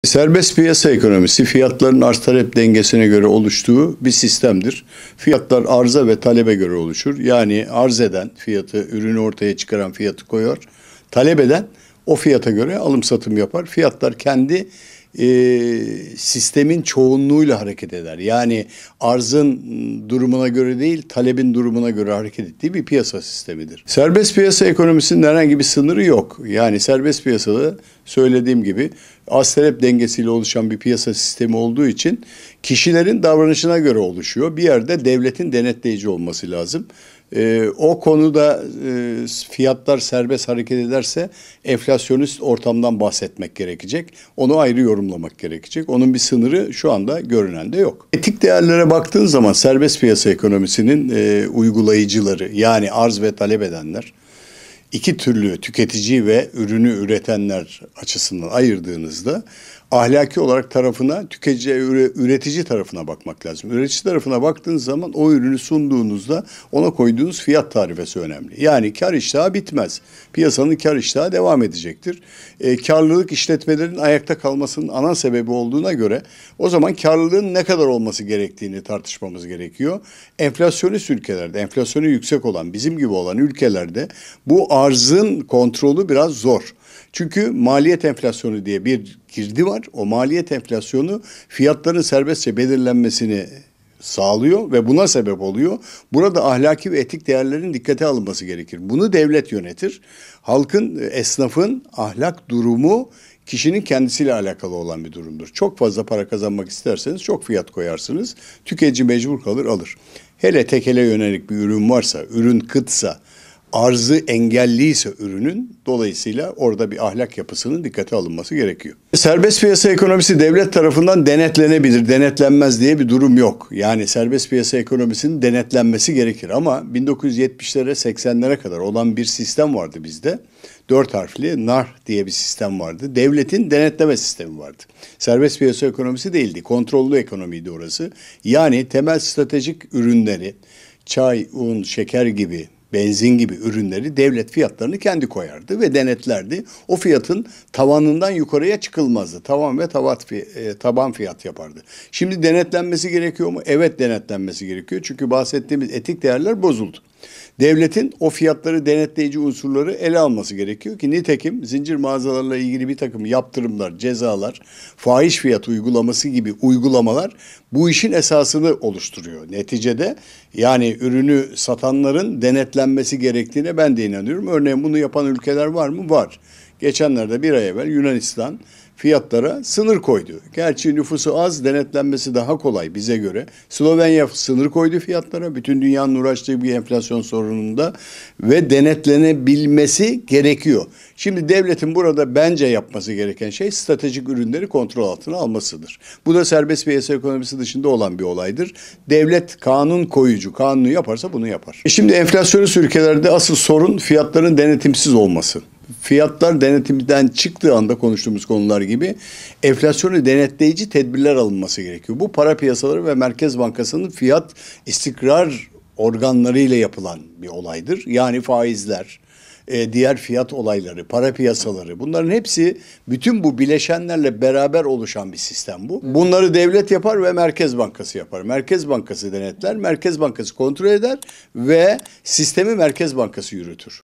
Serbest piyasa ekonomisi fiyatların arz talep dengesine göre oluştuğu bir sistemdir. Fiyatlar arza ve talebe göre oluşur. Yani arz eden fiyatı, ürünü ortaya çıkaran fiyatı koyar. Talep eden o fiyata göre alım satım yapar. Fiyatlar kendi sistemin çoğunluğuyla hareket eder. Yani arzın durumuna göre değil, talebin durumuna göre hareket ettiği bir piyasa sistemidir. Serbest piyasa ekonomisinin herhangi bir sınırı yok. Yani serbest piyasada söylediğim gibi arz talep dengesiyle oluşan bir piyasa sistemi olduğu için kişilerin davranışına göre oluşuyor. Bir yerde devletin denetleyici olması lazım. O konuda fiyatlar serbest hareket ederse enflasyonist ortamdan bahsetmek gerekecek. Onu ayrı yorumlamak gerekecek. Onun bir sınırı şu anda görünen de yok. Etik değerlere baktığın zaman serbest piyasa ekonomisinin uygulayıcıları, yani arz ve talep edenler, iki türlü tüketici ve ürünü üretenler açısından ayırdığınızda ahlaki olarak tarafına, üretici tarafına bakmak lazım. Üretici tarafına baktığınız zaman o ürünü sunduğunuzda ona koyduğunuz fiyat tarifesi önemli. Yani kar iştahı bitmez. Piyasanın kar iştahı devam edecektir. Karlılık işletmelerin ayakta kalmasının ana sebebi olduğuna göre o zaman karlılığın ne kadar olması gerektiğini tartışmamız gerekiyor. Enflasyonist ülkelerde, enflasyonu yüksek olan, bizim gibi olan ülkelerde bu arzın kontrolü biraz zor. Çünkü maliyet enflasyonu diye bir girdi var. O maliyet enflasyonu fiyatların serbestçe belirlenmesini sağlıyor ve buna sebep oluyor. Burada ahlaki ve etik değerlerin dikkate alınması gerekir. Bunu devlet yönetir. Halkın, esnafın ahlak durumu kişinin kendisiyle alakalı olan bir durumdur. Çok fazla para kazanmak isterseniz çok fiyat koyarsınız. Tüketici mecbur kalır, alır. Hele tekele yönelik bir ürün varsa, ürün kıtsa, arzı engelliyse ürünün, dolayısıyla orada bir ahlak yapısının dikkate alınması gerekiyor. Serbest piyasa ekonomisi devlet tarafından denetlenebilir, denetlenmez diye bir durum yok. Yani serbest piyasa ekonomisinin denetlenmesi gerekir ama 1970'lere 80'lere kadar olan bir sistem vardı bizde. 4 harfli NAR diye bir sistem vardı. Devletin denetleme sistemi vardı. Serbest piyasa ekonomisi değildi, kontrollü ekonomiydi orası. Yani temel stratejik ürünleri, çay, un, şeker gibi, benzin gibi ürünleri devlet fiyatlarını kendi koyardı ve denetlerdi. O fiyatın tavanından yukarıya çıkılmazdı. Tavan ve taban fiyat yapardı. Şimdi denetlenmesi gerekiyor mu? Evet, denetlenmesi gerekiyor. Çünkü bahsettiğimiz etik değerler bozuldu. Devletin o fiyatları denetleyici unsurları ele alması gerekiyor ki nitekim zincir mağazalarla ilgili bir takım yaptırımlar, cezalar, fahiş fiyat uygulaması gibi uygulamalar bu işin esasını oluşturuyor. Neticede yani ürünü satanların denetlenmesi gerektiğine ben de inanıyorum. Örneğin bunu yapan ülkeler var mı? Var. Geçenlerde bir ay evvel Yunanistan fiyatlara sınır koydu. Gerçi nüfusu az, denetlenmesi daha kolay bize göre. Slovenya sınır koydu fiyatlara. Bütün dünyanın uğraştığı bir enflasyon sorununda ve denetlenebilmesi gerekiyor. Şimdi devletin burada bence yapması gereken şey stratejik ürünleri kontrol altına almasıdır. Bu da serbest piyasa ekonomisi dışında olan bir olaydır. Devlet kanun koyucu, kanunu yaparsa bunu yapar. Şimdi enflasyonist ülkelerde asıl sorun fiyatların denetimsiz olması. Fiyatlar denetimden çıktığı anda konuştuğumuz konular gibi enflasyonu denetleyici tedbirler alınması gerekiyor. Bu para piyasaları ve Merkez Bankası'nın fiyat istikrar organlarıyla yapılan bir olaydır. Yani faizler, diğer fiyat olayları, para piyasaları, bunların hepsi bütün bu bileşenlerle beraber oluşan bir sistem bu. Bunları devlet yapar ve Merkez Bankası yapar. Merkez Bankası denetler, Merkez Bankası kontrol eder ve sistemi Merkez Bankası yürütür.